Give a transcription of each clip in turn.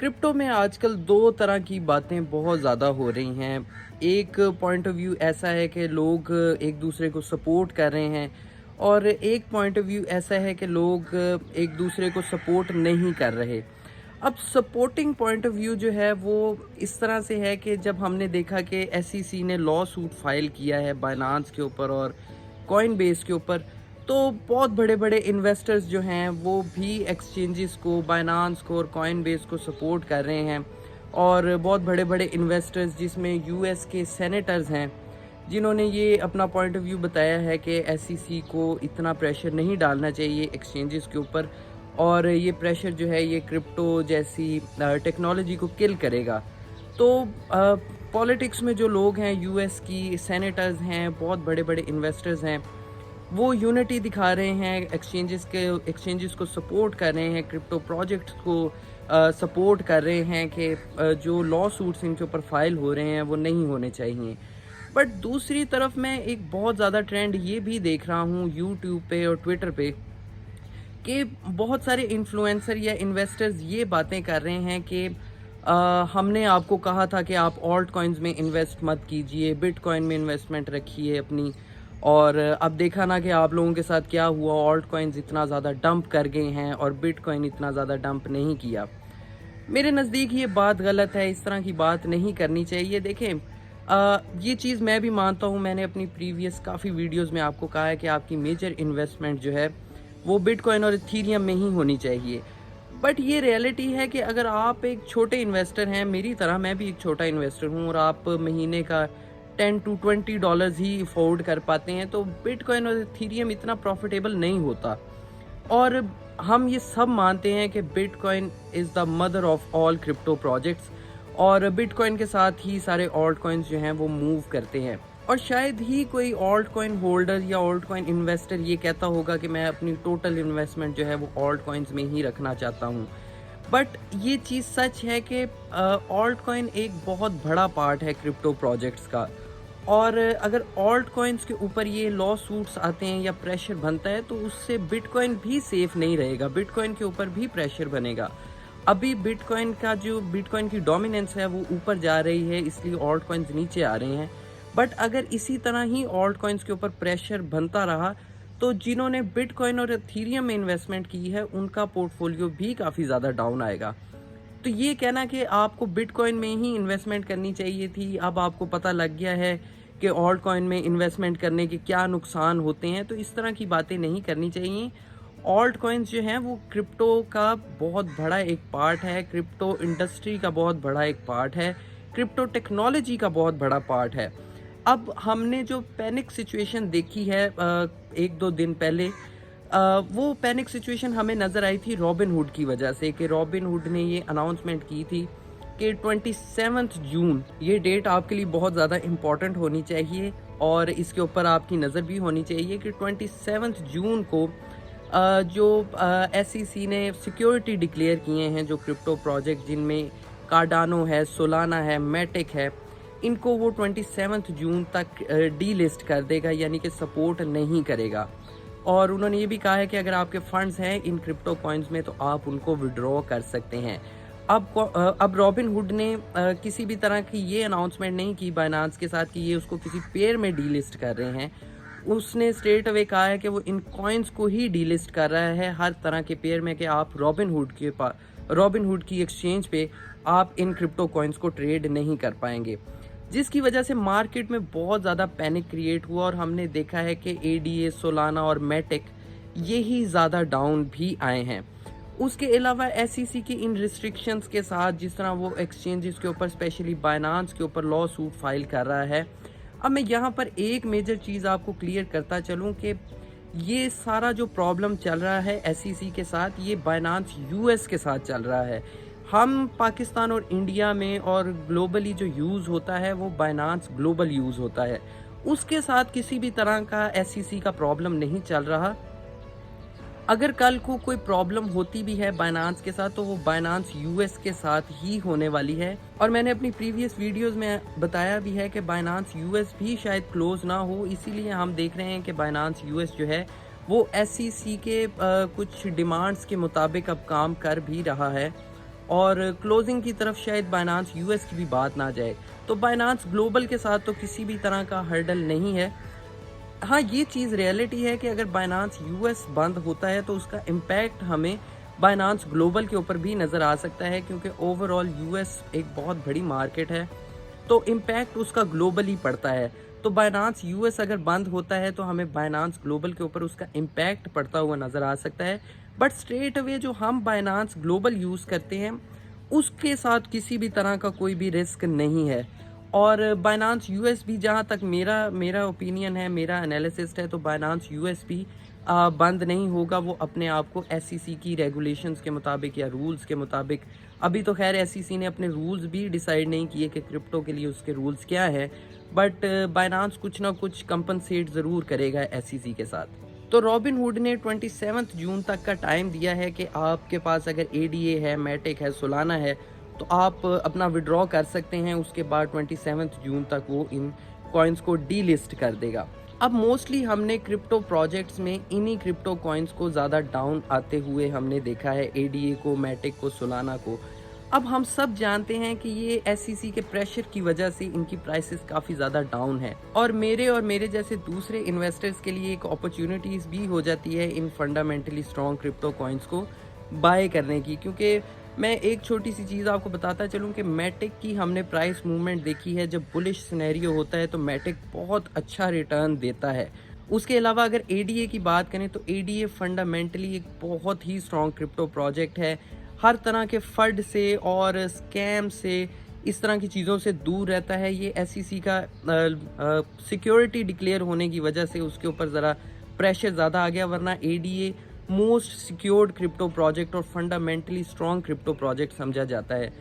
Crypto में आजकल दो तरह की बातें बहुत ज़्यादा हो रही हैं। एक पॉइंट ऑफ व्यू ऐसा है कि लोग एक दूसरे को सपोर्ट कर रहे हैं और एक पॉइंट ऑफ व्यू ऐसा है कि लोग एक दूसरे को सपोर्ट नहीं कर रहे। अब सपोर्टिंग पॉइंट ऑफ व्यू जो है वो इस तरह से है कि जब हमने देखा कि एसईसी ने लॉ सूट फाइल किया है बाइनेंस के ऊपर और कॉइनबेस के ऊपर, तो बहुत बड़े-बड़े इन्वेस्टर्स जो हैं वो भी एक्सचेंजेस को, बाइनेंस को और कॉइनबेस को सपोर्ट कर रहे हैं। और बहुत बड़े-बड़े इन्वेस्टर्स जिसमें यूएस के सेनेटर्स हैं, जिन्होंने ये अपना पॉइंट ऑफ व्यू बताया है कि एसईसी को इतना प्रेशर नहीं डालना चाहिए एक्सचेंजेस के ऊपर और ये प्रेशर जो है ये क्रिप्टो जैसी टेक्नोलॉजी को किल करेगा। तो पॉलिटिक्स में जो लोग हैं, यूएस की सेनेटर्स हैं, बहुत बड़े-बड़े इन्वेस्टर्स हैं, वो यूनिटी दिखा रहे हैं, एक्सचेंजेस को सपोर्ट कर रहे हैं, क्रिप्टो प्रोजेक्ट्स को सपोर्ट कर रहे हैं कि जो लॉ सूट्स इनके ऊपर फाइल हो रहे हैं वो नहीं होने चाहिए। बट दूसरी तरफ मैं एक बहुत ज़्यादा ट्रेंड ये भी देख रहा हूँ यूट्यूब पे और ट्विटर पे कि बहुत सारे इन्फ्लुएंसर या इन्वेस्टर्स ये बातें कर रहे हैं कि हमने आपको कहा था कि आप ऑल्ट कॉइन्स में इन्वेस्ट मत कीजिए, बिटकॉइन में इन्वेस्टमेंट रखिए अपनी। और अब देखा ना कि आप लोगों के साथ क्या हुआ, ऑल्ट कॉइन्स इतना ज़्यादा डंप कर गए हैं और बिटकॉइन इतना ज़्यादा डंप नहीं किया। मेरे नज़दीक ये बात गलत है, इस तरह की बात नहीं करनी चाहिए। देखें, ये चीज़ मैं भी मानता हूँ, मैंने अपनी प्रीवियस काफ़ी वीडियोस में आपको कहा है कि आपकी मेजर इन्वेस्टमेंट जो है वो बिटकॉइन और इथीरियम में ही होनी चाहिए। बट ये रियलिटी है कि अगर आप एक छोटे इन्वेस्टर हैं, मेरी तरह मैं भी एक छोटा इन्वेस्टर हूँ, और आप महीने का 10 टू 20 डॉलर्स ही अफोर्ड कर पाते हैं, तो बिटकॉइन और इथीरियम इतना प्रॉफिटेबल नहीं होता। और हम ये सब मानते हैं कि bitcoin is the mother of all crypto projects और बिटकॉइन के साथ ही सारे ऑल्ट कॉइन्स जो हैं वो मूव करते हैं। और शायद ही कोई ऑल्ट कॉइन होल्डर या ऑल्ट कॉइन इन्वेस्टर ये कहता होगा कि मैं अपनी टोटल इन्वेस्टमेंट जो है वो ऑल्ट कॉइन्स में ही रखना चाहता हूँ। बट ये चीज़ सच है कि ऑल्ट कॉइन एक बहुत बड़ा पार्ट है क्रिप्टो प्रोजेक्ट्स का। और अगर ऑल्ट कॉइन्स के ऊपर ये लॉ सूट्स आते हैं या प्रेशर बनता है तो उससे बिटकॉइन भी सेफ नहीं रहेगा, बिटकॉइन के ऊपर भी प्रेशर बनेगा। अभी बिटकॉइन की डोमिनेंस है वो ऊपर जा रही है, इसलिए ऑल्ट कॉइन्स नीचे आ रहे हैं। बट अगर इसी तरह ही ऑल्ट कॉइन्स के ऊपर प्रेशर बनता रहा तो जिन्होंने बिटकॉइन और इथीरियम में इन्वेस्टमेंट की है उनका पोर्टफोलियो भी काफ़ी ज़्यादा डाउन आएगा। तो ये कहना कि आपको बिटकॉइन में ही इन्वेस्टमेंट करनी चाहिए थी, अब आपको पता लग गया है कि ऑल्ट कॉइन में इन्वेस्टमेंट करने के क्या नुकसान होते हैं, तो इस तरह की बातें नहीं करनी चाहिए। ऑल्ट कॉइन्स जो हैं वो क्रिप्टो का बहुत बड़ा एक पार्ट है, क्रिप्टो इंडस्ट्री का बहुत बड़ा एक पार्ट है, क्रिप्टो टेक्नोलॉजी का बहुत बड़ा पार्ट है। अब हमने जो पैनिक सिचुएशन देखी है एक दो दिन पहले, वो पैनिक सिचुएशन हमें नज़र आई थी रॉबिनहुड की वजह से, कि रॉबिनहुड ने ये अनाउंसमेंट की थी कि 27 जून ये डेट आपके लिए बहुत ज़्यादा इम्पॉर्टेंट होनी चाहिए और इसके ऊपर आपकी नज़र भी होनी चाहिए कि 27 जून को जो एसईसी ने सिक्योरिटी डिक्लेयर किए हैं, जो क्रिप्टो प्रोजेक्ट जिनमें कार्डानो है, सोलाना है, मैटिक है, इनको वो 27 जून तक डीलिस्ट कर देगा, यानी कि सपोर्ट नहीं करेगा। और उन्होंने ये भी कहा है कि अगर आपके फंड्स हैं इन क्रिप्टो कॉइन्स में तो आप उनको विड्रॉ कर सकते हैं। अब रॉबिनहुड ने किसी भी तरह की ये अनाउंसमेंट नहीं की बाइनेंस के साथ कि ये उसको किसी पेयर में डीलिस्ट कर रहे हैं। उसने स्ट्रेट अवे कहा है कि वो इन कॉइन्स को ही डीलिस्ट कर रहा है हर तरह के पेयर में, कि आप रॉबिनहुड की एक्सचेंज पे आप इन क्रिप्टो कॉइन्स को ट्रेड नहीं कर पाएंगे, जिसकी वजह से मार्केट में बहुत ज़्यादा पैनिक क्रिएट हुआ और हमने देखा है कि एडीए, सोलाना और मैटिक ये ही ज़्यादा डाउन भी आए हैं। उसके अलावा एसईसी की इन रिस्ट्रिक्शंस के साथ, जिस तरह वो एक्सचेंजेस के ऊपर स्पेशली बाइनेंस के ऊपर लॉ सूट फाइल कर रहा है, अब मैं यहाँ पर एक मेजर चीज़ आपको क्लियर करता चलूँ कि ये सारा जो प्रॉब्लम चल रहा है एसईसी के साथ, ये बाइनेंस यूएस के साथ चल रहा है। हम पाकिस्तान और इंडिया में और ग्लोबली जो यूज़ होता है वो बाइनेंस ग्लोबल यूज़ होता है, उसके साथ किसी भी तरह का एसईसी का प्रॉब्लम नहीं चल रहा। अगर कल को कोई प्रॉब्लम होती भी है बाइनेंस के साथ तो वो बाइनेंस यूएस के साथ ही होने वाली है। और मैंने अपनी प्रीवियस वीडियोस में बताया भी है कि बाइनेंस यूएस भी शायद क्लोज ना हो, इसीलिए हम देख रहे हैं कि बाइनेंस यूएस जो है वो एसईसी के कुछ डिमांड्स के मुताबिक अब काम कर भी रहा है। और क्लोजिंग की तरफ शायद बाइनांस यूएस की भी बात ना जाए। तो बाइनांस ग्लोबल के साथ तो किसी भी तरह का हर्डल नहीं है। हाँ, ये चीज़ रियलिटी है कि अगर बाइनांस यूएस बंद होता है तो उसका इम्पैक्ट हमें बाइनांस ग्लोबल के ऊपर भी नज़र आ सकता है, क्योंकि ओवरऑल यूएस एक बहुत बड़ी मार्केट है, तो इम्पैक्ट उसका ग्लोबली पड़ता है। तो बाइनांस यूएस अगर बंद होता है तो हमें बाइनांस ग्लोबल के ऊपर उसका इम्पैक्ट पड़ता हुआ नज़र आ सकता है। बट स्ट्रेट अवे जो हम बाइनांस ग्लोबल यूज़ करते हैं उसके साथ किसी भी तरह का कोई भी रिस्क नहीं है। और बाइनांस यूएस भी, जहाँ तक मेरा मेरा ओपिनियन है, मेरा एनालिसिस है, तो बाइनांस यूएस भी बंद नहीं होगा। वो अपने आप को एसईसी की रेगुलेशंस के मुताबिक या रूल्स के मुताबिक, अभी तो खैर एसईसी ने अपने रूल्स भी डिसाइड नहीं किए कि क्रिप्टो के लिए उसके रूल्स क्या है, बट बाइनांस कुछ ना कुछ कंपनसेट ज़रूर करेगा एसईसी के साथ। तो रॉबिनहुड ने 27 जून तक का टाइम दिया है कि आपके पास अगर एडीए है, मैटिक है, सोलाना है, तो आप अपना विड्रॉ कर सकते हैं। उसके बाद 27 जून तक वो इन कॉइन्स को डीलिस्ट कर देगा। अब मोस्टली हमने क्रिप्टो प्रोजेक्ट्स में इन्हीं क्रिप्टो कॉइन्स को ज़्यादा डाउन आते हुए हमने देखा है, एडीए को, मैटिक को, सोलाना को। अब हम सब जानते हैं कि ये एसईसी के प्रेशर की वजह से इनकी प्राइसेस काफ़ी ज़्यादा डाउन है, और मेरे जैसे दूसरे इन्वेस्टर्स के लिए एक अपॉर्चुनिटीज़ भी हो जाती है इन फंडामेंटली स्ट्रॉन्ग क्रिप्टो कॉइन्स को बाय करने की। क्योंकि मैं एक छोटी सी चीज़ आपको बताता चलूँ कि मैटिक की हमने प्राइस मूवमेंट देखी है। जब बुलिश सिनेरियो होता है तो मैटिक बहुत अच्छा रिटर्न देता है। उसके अलावा अगर एडीए की बात करें तो एडीए फंडामेंटली एक बहुत ही स्ट्रॉन्ग क्रिप्टो प्रोजेक्ट है। हर तरह के फंड से और स्कैम से, इस तरह की चीज़ों से दूर रहता है। ये एसईसी का सिक्योरिटी डिक्लेयर होने की वजह से उसके ऊपर ज़रा प्रेशर ज़्यादा आ गया, वरना ADA most secured crypto project और फंडामेंटली स्ट्रॉन्ग क्रिप्टो प्रोजेक्ट समझा जाता है।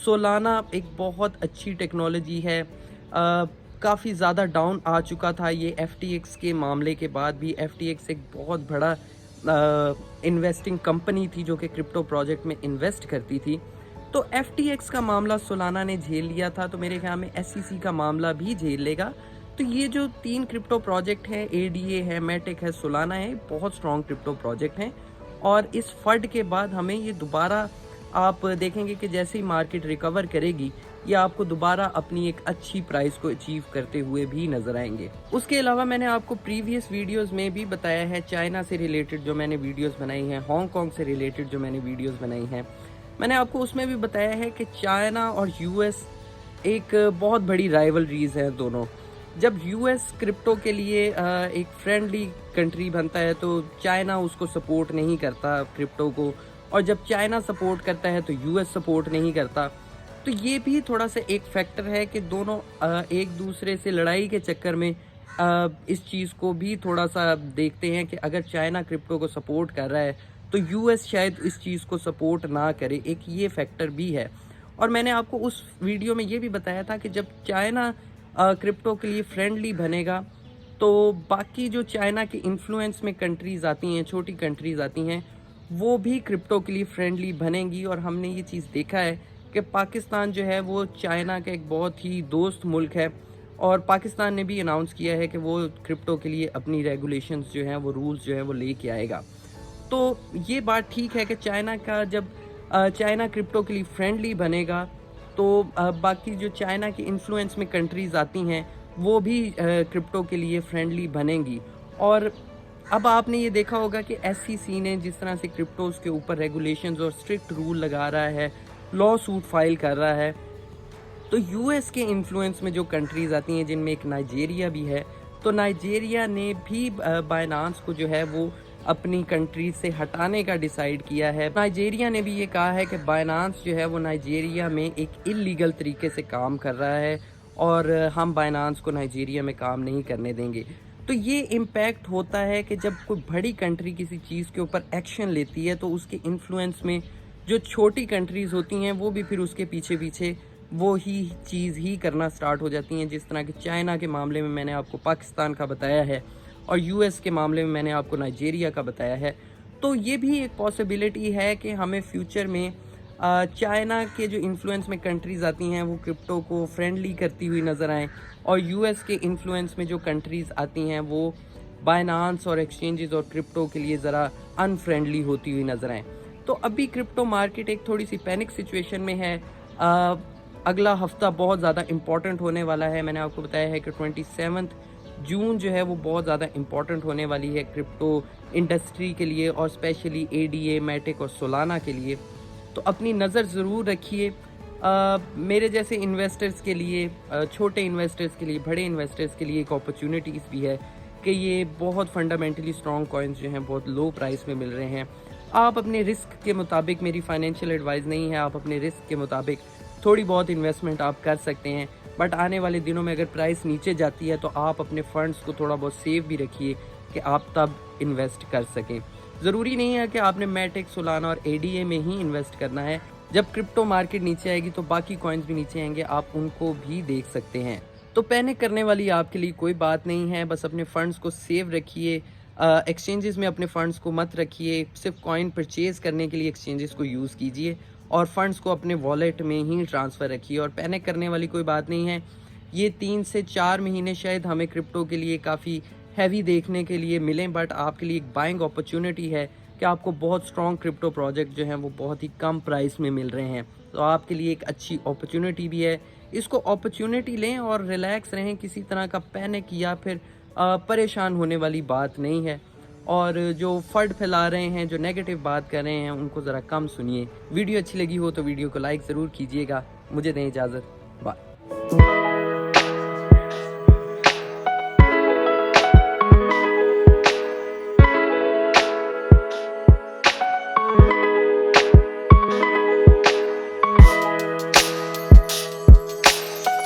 सोलाना एक बहुत अच्छी टेक्नोलॉजी है। काफ़ी ज़्यादा डाउन आ चुका था ये एफटीएक्स के मामले के बाद भी। एफटीएक्स एक बहुत बड़ा इन्वेस्टिंग कंपनी थी जो कि क्रिप्टो प्रोजेक्ट में इन्वेस्ट करती थी। तो एफटीएक्स का मामला सोलाना ने झेल लिया था, तो मेरे ख्याल में एसईसी का मामला भी झेल लेगा। तो ये जो 3 क्रिप्टो प्रोजेक्ट हैं, एडीए है, मैटिक है, सोलाना है, बहुत स्ट्रॉन्ग क्रिप्टो प्रोजेक्ट हैं। और इस फंड के बाद हमें ये दोबारा, आप देखेंगे कि जैसे ही मार्केट रिकवर करेगी, ये आपको दोबारा अपनी एक अच्छी प्राइस को अचीव करते हुए भी नजर आएंगे। उसके अलावा मैंने आपको प्रीवियस वीडियोस में भी बताया है, चाइना से रिलेटेड जो मैंने वीडियोस बनाई हैं, हांगकांग से रिलेटेड जो मैंने वीडियोस बनाई हैं, मैंने आपको उसमें भी बताया है कि चाइना और यूएस एक बहुत बड़ी राइवलरीज है दोनों। जब यूएस क्रिप्टो के लिए एक फ्रेंडली कंट्री बनता है तो चाइना उसको सपोर्ट नहीं करता क्रिप्टो को, और जब चाइना सपोर्ट करता है तो यूएस सपोर्ट नहीं करता। तो ये भी थोड़ा सा एक फैक्टर है कि दोनों एक दूसरे से लड़ाई के चक्कर में इस चीज़ को भी थोड़ा सा देखते हैं कि अगर चाइना क्रिप्टो को सपोर्ट कर रहा है तो यूएस शायद इस चीज़ को सपोर्ट ना करे, एक ये फैक्टर भी है। और मैंने आपको उस वीडियो में ये भी बताया था कि जब चाइना क्रिप्टो के लिए फ्रेंडली बनेगा तो बाकी जो चाइना के इन्फ्लुएंस में कंट्रीज़ आती हैं, छोटी कंट्रीज़ आती हैं, वो भी क्रिप्टो के लिए फ्रेंडली बनेंगी। और हमने ये चीज़ देखा है कि पाकिस्तान जो है वो चाइना का एक बहुत ही दोस्त मुल्क है, और पाकिस्तान ने भी अनाउंस किया है कि वो क्रिप्टो के लिए अपनी रेगुलेशंस जो हैं, वो रूल्स जो हैं वो लेके आएगा। तो ये बात ठीक है कि चाइना का जब चाइना क्रिप्टो के लिए फ्रेंडली बनेगा तो बाकी जो चाइना के इन्फ्लुएंस में कंट्रीज़ आती हैं वो भी क्रिप्टो के लिए फ्रेंडली बनेंगी। और अब आपने ये देखा होगा कि एसईसी ने जिस तरह से क्रिप्टोज़ के ऊपर रेगुलेशंस और स्ट्रिक्ट रूल लगा रहा है, लॉ सूट फाइल कर रहा है, तो यूएस के इन्फ्लुएंस में जो कंट्रीज़ आती हैं, जिनमें एक नाइजीरिया भी है, तो नाइजीरिया ने भी बाइनांस को जो है वो अपनी कंट्री से हटाने का डिसाइड किया है। नाइजीरिया ने भी ये कहा है कि बाइनांस जो है वो नाइजीरिया में एक इल्लीगल तरीके से काम कर रहा है और हम बाइनांस को नाइजीरिया में काम नहीं करने देंगे। तो ये इम्पैक्ट होता है कि जब कोई बड़ी कंट्री किसी चीज़ के ऊपर एक्शन लेती है तो उसके इन्फ्लुएंस में जो छोटी कंट्रीज़ होती हैं वो भी फिर उसके पीछे पीछे वो ही चीज़ ही करना स्टार्ट हो जाती हैं। जिस तरह कि चाइना के मामले में मैंने आपको पाकिस्तान का बताया है और यूएस के मामले में मैंने आपको नाइजीरिया का बताया है। तो ये भी एक पॉसिबिलिटी है कि हमें फ्यूचर में चाइना के जो इन्फ्लुएंस में कंट्रीज़ आती हैं वो क्रिप्टो को फ्रेंडली करती हुई नज़र आएँ, और यूएस के इन्फ्लुएंस में जो कंट्रीज़ आती हैं वो बाइनांस और एक्सचेंजेस और क्रिप्टो के लिए ज़रा अनफ्रेंडली होती हुई नज़र आएँ। तो तो अभी क्रिप्टो मार्केट एक थोड़ी सी पैनिक सिचुएशन में है। अगला हफ्ता बहुत ज़्यादा इम्पॉर्टेंट होने वाला है। मैंने आपको बताया है कि 27 जून जो है वो बहुत ज़्यादा इम्पॉर्टेंट होने वाली है क्रिप्टो इंडस्ट्री के लिए और स्पेशली एडीए, मैटिक और सोलाना के लिए। तो अपनी नज़र ज़रूर रखिए। मेरे जैसे इन्वेस्टर्स के लिए, छोटे इन्वेस्टर्स के लिए, बड़े इन्वेस्टर्स के लिए एक अपॉर्चुनिटीज़ भी है कि ये बहुत फंडामेंटली स्ट्रॉन्ग कॉइन्स जो हैं बहुत लो प्राइस में मिल रहे हैं। आप अपने रिस्क के मुताबिक, मेरी फाइनेंशियल एडवाइस नहीं है, आप अपने रिस्क के मुताबिक थोड़ी बहुत इन्वेस्टमेंट आप कर सकते हैं। बट आने वाले दिनों में अगर प्राइस नीचे जाती है तो आप अपने फंड्स को थोड़ा बहुत सेव भी रखिए कि आप तब इन्वेस्ट कर सकें। ज़रूरी नहीं है कि आपने मैटिक, सोलाना और एडीए में ही इन्वेस्ट करना है। जब क्रिप्टो मार्केट नीचे आएगी तो बाकी कॉइन्स भी नीचे आएंगे, आप उनको भी देख सकते हैं। तो पैनिक करने वाली आपके लिए कोई बात नहीं है, बस अपने फंड्स को सेव रखिए। एक्सचेंजेस में अपने फंड्स को मत रखिए, सिर्फ कॉइन परचेज करने के लिए एक्सचेंजेस को यूज़ कीजिए और फंड्स को अपने वॉलेट में ही ट्रांसफ़र रखिए। और पैनिक करने वाली कोई बात नहीं है। ये 3 से 4 महीने शायद हमें क्रिप्टो के लिए काफ़ी हैवी देखने के लिए मिलें, बट आपके लिए एक बाइंग अपॉर्चुनिटी है कि आपको बहुत स्ट्रॉन्ग क्रिप्टो प्रोजेक्ट जो हैं वो बहुत ही कम प्राइस में मिल रहे हैं। तो आपके लिए एक अच्छी अपॉर्चुनिटी भी है। इसको अपॉर्चुनिटी लें और रिलैक्स रहें, किसी तरह का पैनिक या फिर परेशान होने वाली बात नहीं है। और जो फर्ड फैला रहे हैं, जो नेगेटिव बात कर रहे हैं, उनको ज़रा कम सुनिए। वीडियो अच्छी लगी हो तो वीडियो को लाइक ज़रूर कीजिएगा। मुझे दें इजाज़त। बाय।